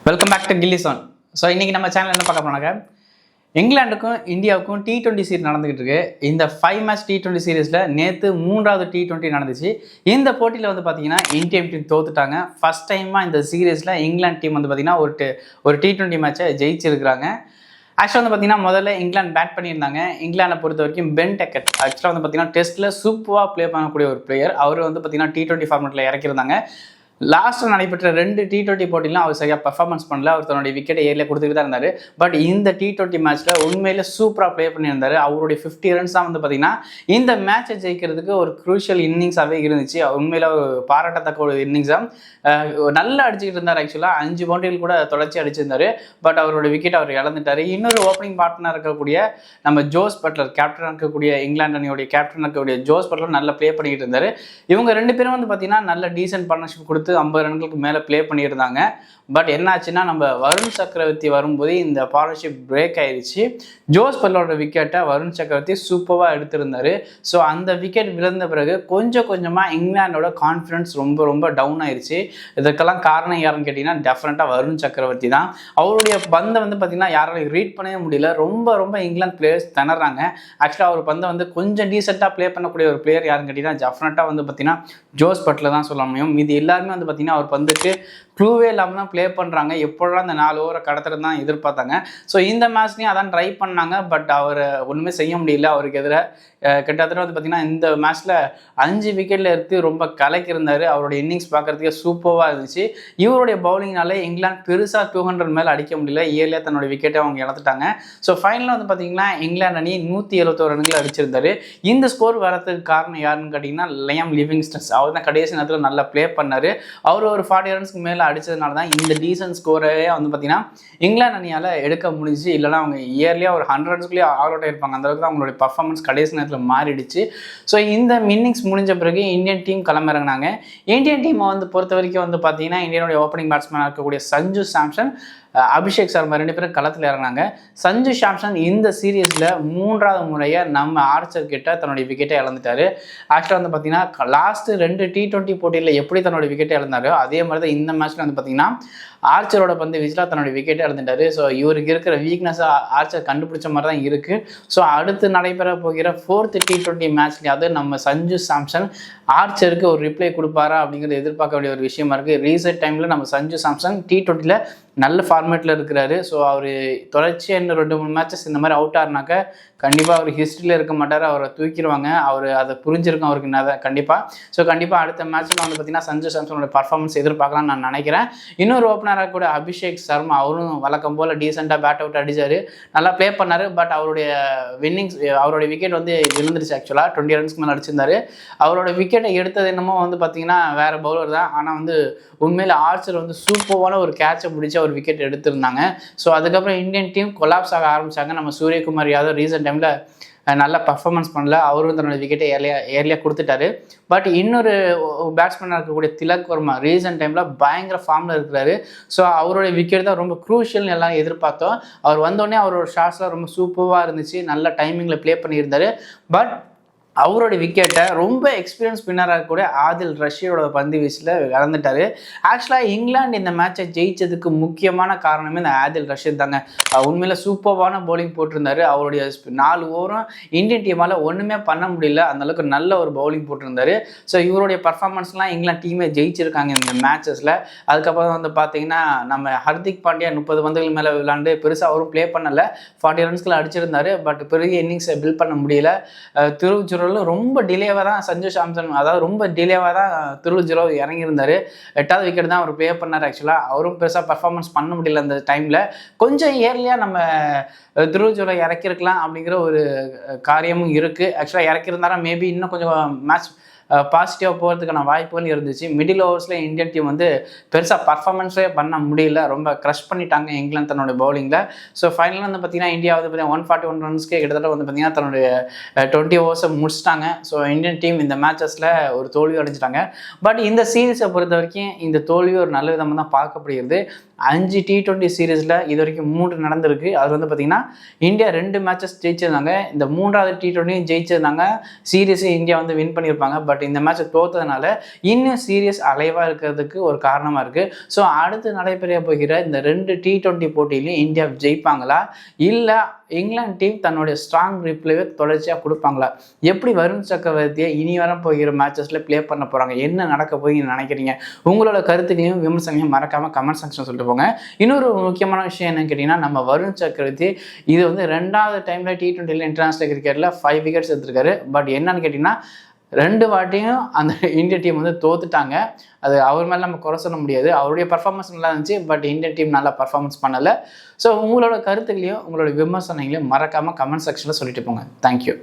Welcome back to Gilli zone. So இன்றைக்கி நம்ம channel என்ன பார்க்க போனாங்க, இங்கிலாந்துக்கும் இந்தியாவுக்கும் T20 சீரீஸ் நடந்துகிட்டு இருக்கு. இந்த 5 மேட்ச் T20 சீரீஸில் நேற்று 3வது T20 நடந்துச்சு. இந்த போட்டியில் வந்து பார்த்தீங்கன்னா இந்தியன் டீம் தோத்துட்டாங்க. ஃபர்ஸ்ட் டைமாக இந்த சீரீஸில் இங்கிலாந்து டீம் வந்து பார்த்தீங்கன்னா ஒரு T20 மேட்சை ஜெயிச்சிருக்கிறாங்க. ஆக்சுவலாக வந்து பார்த்தீங்கன்னா முதல்ல இங்கிலாந்து பேட் பண்ணியிருந்தாங்க. இங்கிலாண்டை பொறுத்த வரைக்கும் பென் டெக்கட் ஆக்சுவலாக வந்து பார்த்தீங்கன்னா டெஸ்ட்டில் சூப்பராக ப்ளே பண்ணக்கூடிய ஒரு பிளேயர். அவர் வந்து பார்த்தீங்கன்னா T20 ஃபார்மேட்டில் இறக்கியிருந்தாங்க. லாஸ்ட்டில் நடைபெற்ற 2 T20 போட்டிலாம் அவர் சரியாக பர்ஃபார்மன்ஸ் பண்ணல. அவர் தன்னுடைய விக்கெட்டை ஏரியா கொடுத்துட்டு தான் இருந்தார். பட் இந்த T20 மேட்ச்சில் உண்மையிலே சூப்பராக ப்ளே பண்ணியிருந்தார். அவருடைய 50 ரன்ஸ் தான் வந்து பார்த்தீங்கன்னா இந்த மேட்சை ஜெயிக்கிறதுக்கு ஒரு க்ரூஷியல் இன்னிங்ஸாகவே இருந்துச்சு. உண்மையில் ஒரு பாராட்டத்தக்க ஒரு இன்னிங்ஸாக நல்லா அடிச்சுக்கிட்டு இருந்தார். ஆக்சுவலாக 5 பவுண்டரிகள் கூட தொடர்ச்சி அடிச்சிருந்தார். பட் அவரோட விக்கெட் அவர் இழந்துட்டார். இன்னொரு ஓப்பனிங் பார்ட்னர் இருக்கக்கூடிய நம்ம ஜோஸ் பட்லர், கேப்டன் இருக்கக்கூடிய இங்கிலாந்து அணியோடைய கேப்டன் இருக்கக்கூடிய ஜோஸ் பட்லர் நல்லா ப்ளே பண்ணிக்கிட்டு இருந்தார். இவங்க 2 பேரும் வந்து பார்த்தீங்கன்னா நல்ல டீசென்ட் பார்ட்னர்ஷிப் கொடுத்து 50 ரன்களுக்கு மேலே ப்ளே பண்ணியிருந்தாங்க. பட் என்னாச்சுன்னா நம்ம வருண் சக்கரவர்த்தி வரும்போது இந்த பார்ட்னர்ஷிப் பிரேக் ஆயிடுச்சு. ஜோஸ் பட்லரோட விக்கெட்டை வருண் சக்கரவர்த்தி சூப்பராக எடுத்திருந்தார். ஸோ அந்த விக்கெட் விழுந்த பிறகு கொஞ்சம் கொஞ்சமாக இங்கிலாண்டோட கான்ஃபிடன்ஸ் ரொம்ப டவுன் ஆயிடுச்சு. இதுக்கெல்லாம் காரணம் யாருன்னு கேட்டிங்கன்னா டெஃபினட்டாக வருண் சக்கரவர்த்தி தான். அவருடைய பந்தை வந்து பார்த்திங்கன்னா யாராலையும் ரீட் பண்ணவே முடியல. ரொம்ப இங்கிலாந்து பிளேயர்ஸ் திணறாங்க. ஆக்சுவலாக அவர் பந்தை வந்து கொஞ்சம் டீசெண்டாக ப்ளே பண்ணக்கூடிய ஒரு பிளேயர் யாருன்னு கேட்டிங்கன்னா டெஃபினட்டாக வந்து பார்த்திங்கன்னா ஜோஸ் பட்லர் தான் சொல்ல முடியும். மீதி எல்லாருமே வந்து பார்த்திங்கன்னா அவர் பந்துக்கு க்ளூவே இல்லாமல் தான் ப்ளே பண்ணுறாங்க. எப்போலாம் அந்த 4 ஓவரை கடத்துறது தான் எதிர்பார்த்தாங்க. ஸோ இந்த மேட்ச்லேயும் அதான் ட்ரை பண்ணாங்க. பட் அவர் ஒன்றுமே செய்ய முடியல. அவருக்கு எதிராக கிட்டத்தட்ட வந்து பார்த்திங்கன்னா இந்த மேட்ச்சில் 5 விக்கெட்டில் எடுத்து ரொம்ப கலக்கியிருந்தார். அவருடைய இன்னிங்ஸ் பார்க்குறதுக்கே சூப்பராக இருந்துச்சு. இவருடைய பவுலிங்னால இங்கிலாந்து பெருசாக 200 மேலே அடிக்க முடியல. ஏர்லியாக தன்னோட விக்கெட்டை அவங்க இழந்துட்டாங்க. ஸோ ஃபைனலில் வந்து பார்த்திங்கன்னா இங்கிலாந்து அணி 171 ரன்கள் அடிச்சிருந்தார். இந்த ஸ்கோர் வரதுக்கு காரணம் யாருன்னு கேட்டிங்கன்னா லியாம் லிவிங்ஸ்டன். அவர் தான் கடைசி நேரத்தில் நல்லா ப்ளே பண்ணார். அவர் ஒரு 40 ரன்ஸ்க்கு மேலே அடித்ததுனால தான் இந்த டீசன்ட் ஸ்கோரே வந்து பார்த்திங்கன்னா இங்கிலாந்து அணியால் எடுக்க முடிஞ்சு. இல்லைனா அவங்க இயர்லியாக ஒரு 100 ரன்ஸ்க்குள்ளேயே ஆல் அவுட் ஆயிருப்பாங்க. அந்தளவுக்கு தான் அவங்களுடைய பர்ஃபார்மன்ஸ் கடைசி நேரத்தில் மாறிடுச்சு. ஸோ இந்த இன்னிங்ஸ் முடிஞ்ச பிறகு இந்தியன் டீம் கிளம்பிறங்கினாங்க. இந்தியன் டீமை வந்து பொறுத்த வரைக்கும் வந்து பார்த்தீங்கன்னா இந்தியனுடைய ஓப்பனிங் பேட்ஸ்மேனாக இருக்கக்கூடிய சஞ்சு சாம்சன், அபிஷேக் சர்மா 2 பேரும் களத்தில் இறங்கினாங்க. சஞ்சு சாம்சன் இந்த சீரீஸில் 3வது முறையாக நம்ம ஆர்ச்சர் கிட்ட தன்னுடைய விக்கெட்டை இழந்துட்டார். ஆக்சுவலாக வந்து பார்த்தீங்கன்னா லாஸ்ட்டு 2 T20 போட்டியில் எப்படி தன்னுடைய விக்கெட்டை இழந்தாரோ அதே மாதிரி தான் இந்த மேட்ச்சில் வந்து பார்த்தீங்கன்னா ஆர்ச்சரோட பந்து வீச்சில் தன்னுடைய விக்கெட்டை இழந்துட்டார். ஸோ இவருக்கு இருக்கிற வீக்னஸை ஆர்ச்சர் கண்டுபிடிச்ச மாதிரி தான் இருக்குது. ஸோ அடுத்து நடைபெற போகிற 4th T20 மேட்ச்லேயாவது நம்ம சஞ்சு சாம்சன் ஆர்ச்சருக்கு ஒரு ரிப்ளை கொடுப்பாரா அப்படிங்கிறது எதிர்பார்க்க வேண்டிய ஒரு விஷயமா இருக்குது. ரீசெண்ட் டைமில் நம்ம சஞ்சு சாம்சன் T20யில் நல்ல ஃபார்மேட்டில் இருக்கிறாரு. ஸோ அவர் தொடர்ச்சியாக இன்னும் 2-3 மேட்சஸ் இந்த மாதிரி அவுட் ஆகினாக்க கண்டிப்பாக அவர் ஹிஸ்ட்ரியில் இருக்க மாட்டார். அவரை தூக்கிடுவாங்க. அவர் அதை புரிஞ்சிருக்கும் அவருக்கு கண்டிப்பாக. ஸோ கண்டிப்பாக அடுத்த மேட்ச்சில் வந்து பார்த்திங்கன்னா சஞ்சு சாம்சனோட பர்ஃபார்மன்ஸ் எதிர்பார்க்கலாம்னு நான் நினைக்கிறேன். இன்னொரு ஓப்பனராக கூட அபிஷேக் சர்மா, அவரும் வழக்கம் போல் டீசெண்டாக பேட் அவுட் அடித்தார், நல்லா ப்ளே பண்ணார். பட் அவருடைய அவருடைய விக்கெட் வந்து விழுந்துருச்சு. ஆக்சுவலாக 20 ரன்ஸ்க்கு மேலே அடிச்சிருந்தார். அவரோட விக்கெட்டை எடுத்தது என்னமோ வந்து பார்த்திங்கன்னா வேறு பவுலர் தான். ஆனால் வந்து உண்மையில் ஆர்ச்சர் வந்து சூப்பரான ஒரு கேட்சை பிடிச்சி ஒரு விக்கெட் எடுத்திருந்தாங்க. ஸோ அதுக்கப்புறம் இந்தியன் டீம் கொலாப்ஸ் ஆக ஆரம்பித்தாங்க. நம்ம சூரியகுமார் யாதவ் ரீசெண்ட் டைமில் நல்லா பர்ஃபார்மன்ஸ் பண்ணல. அவரும் தன்னோட விக்கெட்டை ஏர்லியாக கொடுத்துட்டாரு. பட் இன்னொரு பேட்ஸ்மேனாக இருக்கக்கூடிய திலக் வர்மா ரீசெண்ட் டைமில் பயங்கர ஃபார்மில் இருக்கிறாரு. ஸோ அவருடைய விக்கெட் தான் ரொம்ப க்ரூஷியல்னு எல்லாம் எதிர்பார்த்தோம். அவர் வந்தோடனே அவரோட ஷாட்ஸ்லாம் ரொம்ப சூப்பராக இருந்துச்சு. நல்ல டைமிங்கில் ப்ளே பண்ணியிருந்தார். பட் அவரோட விக்கெட்டை ரொம்ப எக்ஸ்பீரியன்ஸ் ஸ்பின்னராக கூட ஆதில் ரஷீதோட பந்து வீச்சில் இழந்துட்டார். ஆக்சுவலாக இங்கிலாந்து இந்த மேட்சை ஜெயிச்சதுக்கு முக்கியமான காரணமே இந்த ஆதில் ரஷீத் தாங்க. உண்மையில் சூப்பரான பவுலிங் போட்டிருந்தார். அவருடைய 4 ஓவரும் இந்தியன் டீமால் ஒன்றுமே பண்ண முடியல. அந்தளவுக்கு நல்ல ஒரு பவுலிங் போட்டிருந்தார். ஸோ இவருடைய பர்ஃபார்மன்ஸ்லாம் இங்கிலாந்து டீமே ஜெயிச்சிருக்காங்க இந்த மேட்சஸில். அதுக்கப்புறம் வந்து பார்த்தீங்கன்னா நம்ம ஹர்திக் பாண்டியா 30 பந்துகள் மேலே விளையாண்டு பெருசாக அவரும் ப்ளே பண்ணலை. 40 ரன்ஸ்களை அடிச்சிருந்தார். பட் பெரிய இன்னிங்ஸை பில்ட் பண்ண முடியல. திருவுஜுரோவில் ரொம்ப டிலேவாக தான் சஞ்சு சாம்சன், அதாவது ரொம்ப டிலேவாக தான் திருவுஜுரோ இறங்கியிருந்தார். 8வது விக்கெட் தான் அவர் ப்ளே பண்ணார். ஆக்சுவலாக அவரும் பெருசாக பர்ஃபார்மன்ஸ் பண்ண முடியல அந்த டைமில். கொஞ்சம் இயர்லியாக நம்ம திருவுஜுரோ இறக்கிருக்கலாம் அப்படிங்கிற ஒரு காரியமும் இருக்குது. ஆக்சுவலாக இறக்கியிருந்தாரா மேபி இன்னும் கொஞ்சம் மேட்ச் பாசிட்டிவாக போகிறதுக்கான வாய்ப்புகள் இருந்துச்சு. மிடில் ஓவர்ஸில் இந்தியன் டீம் வந்து பெருசாக பர்ஃபார்மன்ஸே பண்ண முடியல. ரொம்ப க்ரஷ் பண்ணிட்டாங்க இங்கிலாந்து தன்னோட பவுலிங்கில். ஸோ ஃபைனலாக வந்து பார்த்திங்கன்னா இந்தியா வந்து பார்த்திங்கன்னா 141 ரன்ஸ்க்கே கிட்டத்தட்ட வந்து பார்த்திங்கன்னா தன்னுடைய 20 ஓவர்ஸை முடிச்சிட்டாங்க. ஸோ இந்தியன் டீம் இந்த மேட்சஸில் ஒரு தோல்வி அடைஞ்சிட்டாங்க. பட் இந்த சீரீஸை பொறுத்த வரைக்கும் இந்த தோல்வி ஒரு நல்ல விதமாக தான் பார்க்கப்படுகிறது. 5 T20 சீரீஸில் இது வரைக்கும் 3 நடந்திருக்கு. அது வந்து பார்த்திங்கன்னா இந்தியா 2 மேட்சஸ் ஜெயிச்சிருந்தாங்க. இந்த 3வது T20 ஜெயிச்சிருந்தாங்க. சீரீஸை இந்தியா வந்து வின் பண்ணியிருப்பாங்க. பட் இந்த மேட்சை தோற்றதுனால இன்னும் சீரியஸ் அலைவாக இருக்கிறதுக்கு ஒரு காரணமாக இருக்குது. ஸோ அடுத்து நடைபெற போகிற இந்த 2 T20 போட்டியிலையும் இந்தியா ஜெயிப்பாங்களா, இல்லை இங்கிலாந்து டீம் தன்னுடைய ஸ்ட்ராங் ரிப்ளேவை தொடர்ச்சியாக கொடுப்பாங்களா, எப்படி வருண் சக்கரவர்த்தியை இனி வர போகிற மேட்சஸில் ப்ளே பண்ண போகிறாங்க, என்ன நடக்க போய் நினைக்கிறீங்க, உங்களோட கருத்துக்களையும் விமர்சனையும் மறக்காமல் கமெண்ட் செக்ஷன் சொல்லிட்டு போங்க. இன்னொரு முக்கியமான விஷயம் என்னன்னு கேட்டிங்கன்னா, நம்ம வருண் சக்கரவர்த்தி இது வந்து 2வது டைமில் T20 இன்டர்நேஷனல் கிரிக்கெட்டில் 5 விக்கெட்ஸ் எடுத்திருக்காரு. பட் என்னன்னு கேட்டிங்கன்னா 2 வாட்டியும் அந்த இந்திய டீம் வந்து தோத்துட்டாங்க. அது அவர் மேலே நம்ம குறை சொல்ல முடியாது. அவருடைய பர்ஃபார்மன்ஸ் நல்லா இருந்துச்சு. பட் இந்தியன் டீம் நல்லா பர்ஃபார்மன்ஸ் பண்ணலை. ஸோ உங்களோட கருத்துக்களையும் உங்களோட விமர்சனங்களையும் மறக்காமல் கமெண்ட் செக்ஷனில் சொல்லிட்டு போங்க. தேங்க்யூ.